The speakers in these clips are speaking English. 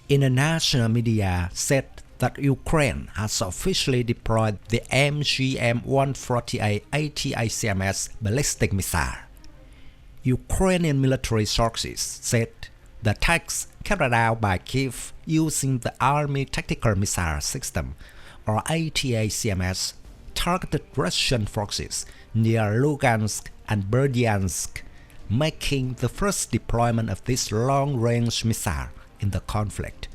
International media said that Ukraine has officially deployed the MGM-140A ATACMS ballistic missile. Ukrainian military sources said the attacks carried out by Kiev using the Army Tactical Missile System, or ATACMS, targeted Russian forces near Lugansk and Berdyansk, making the first deployment of this long-range missile in the conflict.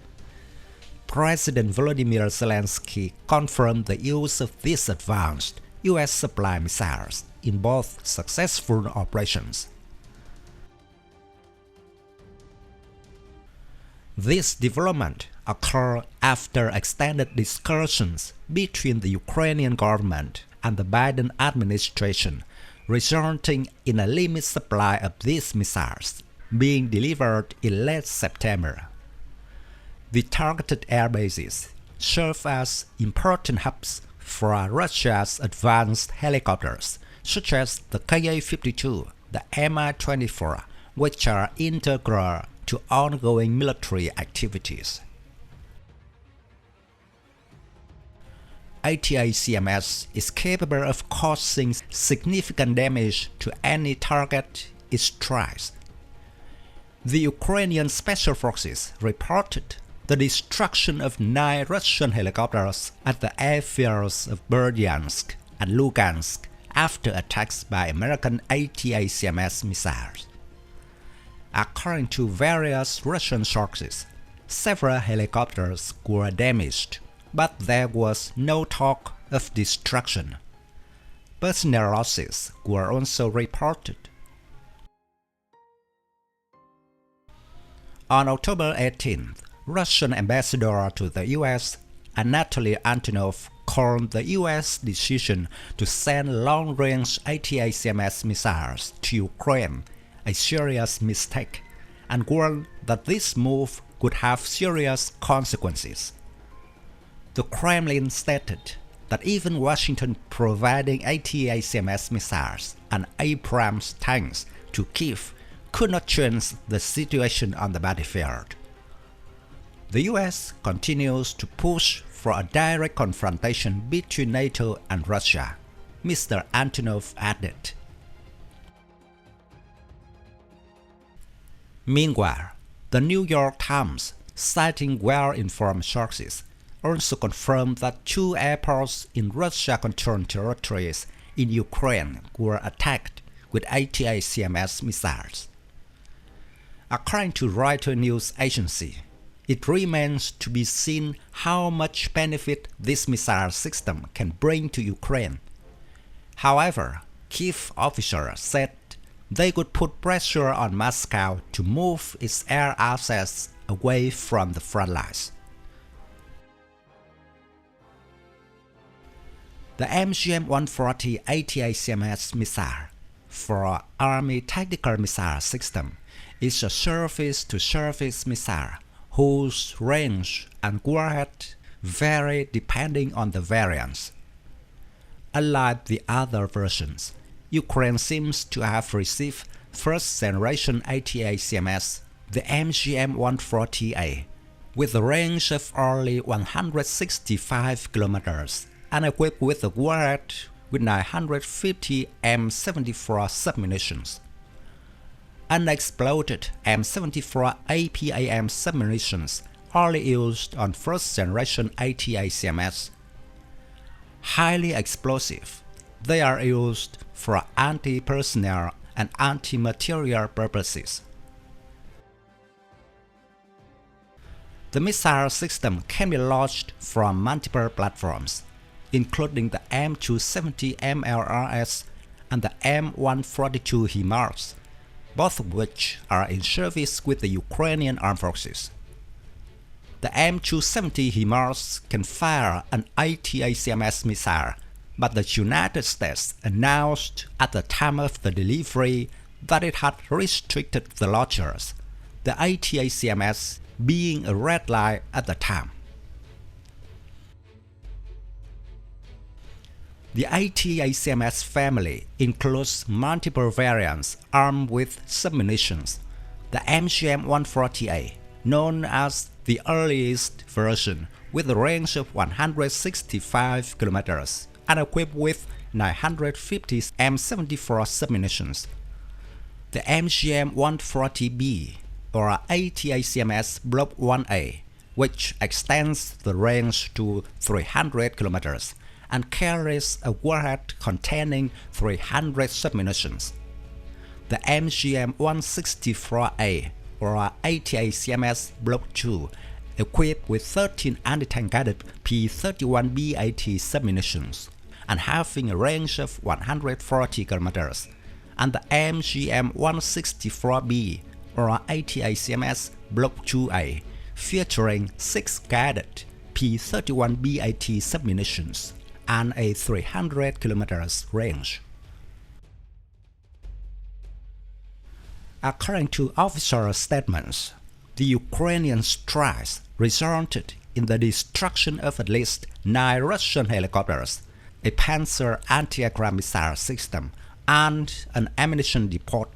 President Volodymyr Zelensky confirmed the use of these advanced US supply missiles in both successful operations. This development occurred after extended discussions between the Ukrainian government and the Biden administration, resulting in a limited supply of these missiles being delivered in late September. The targeted air bases serve as important hubs for Russia's advanced helicopters, such as the Ka-52, the Mi-24, which are integral to ongoing military activities. ATACMS is capable of causing significant damage to any target it strikes. The Ukrainian Special Forces reported the destruction of 9 Russian helicopters at the airfields of Berdyansk and Lugansk after attacks by American ATACMS missiles. According to various Russian sources, several helicopters were damaged, but there was no talk of destruction. Personnel losses were also reported. On October 18th, Russian ambassador to the US Anatoly Antonov called the US decision to send long-range ATACMS missiles to Ukraine a serious mistake, and warned that this move could have serious consequences. The Kremlin stated that even Washington providing ATACMS missiles and Abrams tanks to Kiev could not change the situation on the battlefield. The US continues to push for a direct confrontation between NATO and Russia, Mr. Antonov added. Meanwhile, the New York Times, citing well-informed sources, also confirmed that 2 airports in Russia-controlled territories in Ukraine were attacked with ATACMS missiles. According to Reuters news agency, it remains to be seen how much benefit this missile system can bring to Ukraine. However, Kiev officials said they could put pressure on Moscow to move its air assets away from the front lines. The MGM-140 ATACMS missile for Army Tactical Missile System is a surface-to-surface missile whose range and warhead vary depending on the variants. Unlike the other versions, Ukraine seems to have received first-generation ATACMS, the MGM-140A, with a range of only 165 kilometers and equipped with a warhead with 950 M74 submunitions. Unexploded M74 APAM submunitions only used on first-generation ATACMS. Highly explosive, they are used for anti-personnel and anti-material purposes. The missile system can be launched from multiple platforms, including the M270 MLRS and the M142 HIMARS, both of which are in service with the Ukrainian armed forces. The M270 HIMARS can fire an ATACMS missile, but the United States announced at the time of the delivery that it had restricted the launchers, the ATACMS being a red line at the time. The ATACMS family includes multiple variants armed with submunitions. The MGM-140A, known as the earliest version, with a range of 165 kilometers and equipped with 950 M74 submunitions. The MGM-140B or ATACMS Block 1A, which extends the range to 300 kilometers and carries a warhead containing 300 submunitions. The MGM-140A or ATACMS Block 2, equipped with 13 anti-tank guided P-31B AT submunitions and having a range of 140 kilometers, and the MGM-164B or ATACMS Block 2A, featuring 6 guided P-31B AT submunitions and a 300 kilometers range. According to official statements, the Ukrainian strikes resulted in the destruction of at least 9 Russian helicopters, a Panzer anti-aircraft missile system, and an ammunition depot.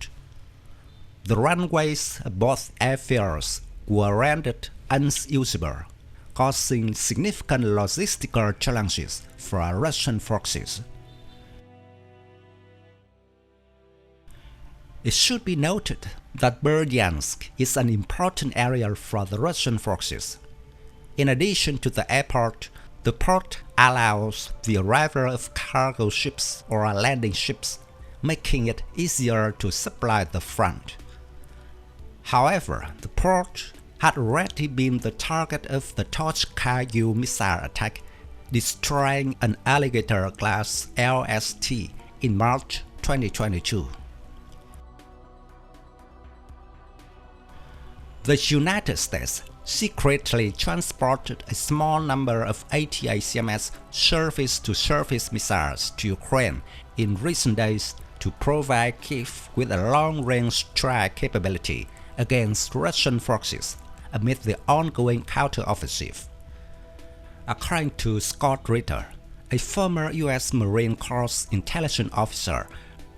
The runways of both airfields were rendered unusable, causing significant logistical challenges for Russian forces. It should be noted that Berdyansk is an important area for the Russian forces. In addition to the airport, the port allows the arrival of cargo ships or landing ships, making it easier to supply the front. However, the port had already been the target of the Torch-Kayu missile attack, destroying an Alligator-class LST in March 2022. The United States secretly transported a small number of ATACMS surface-to-surface missiles to Ukraine in recent days to provide Kiev with a long-range strike capability against Russian forces amid the ongoing counteroffensive. According to Scott Ritter, a former U.S. Marine Corps intelligence officer,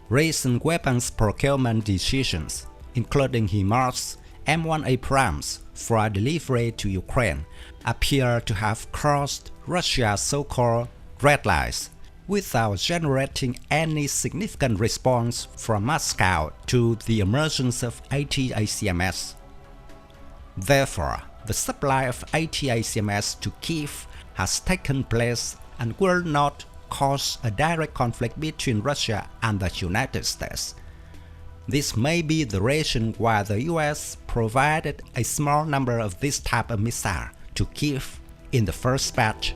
recent weapons procurement decisions, including HIMARS M1 Abrams for delivery to Ukraine, appear to have crossed Russia's so-called red lines without generating any significant response from Moscow to the emergence of ATACMS. Therefore, the supply of ATACMS to Kiev has taken place and will not cause a direct conflict between Russia and the United States. This may be the reason why the US provided a small number of this type of missile to Kiev in the first batch.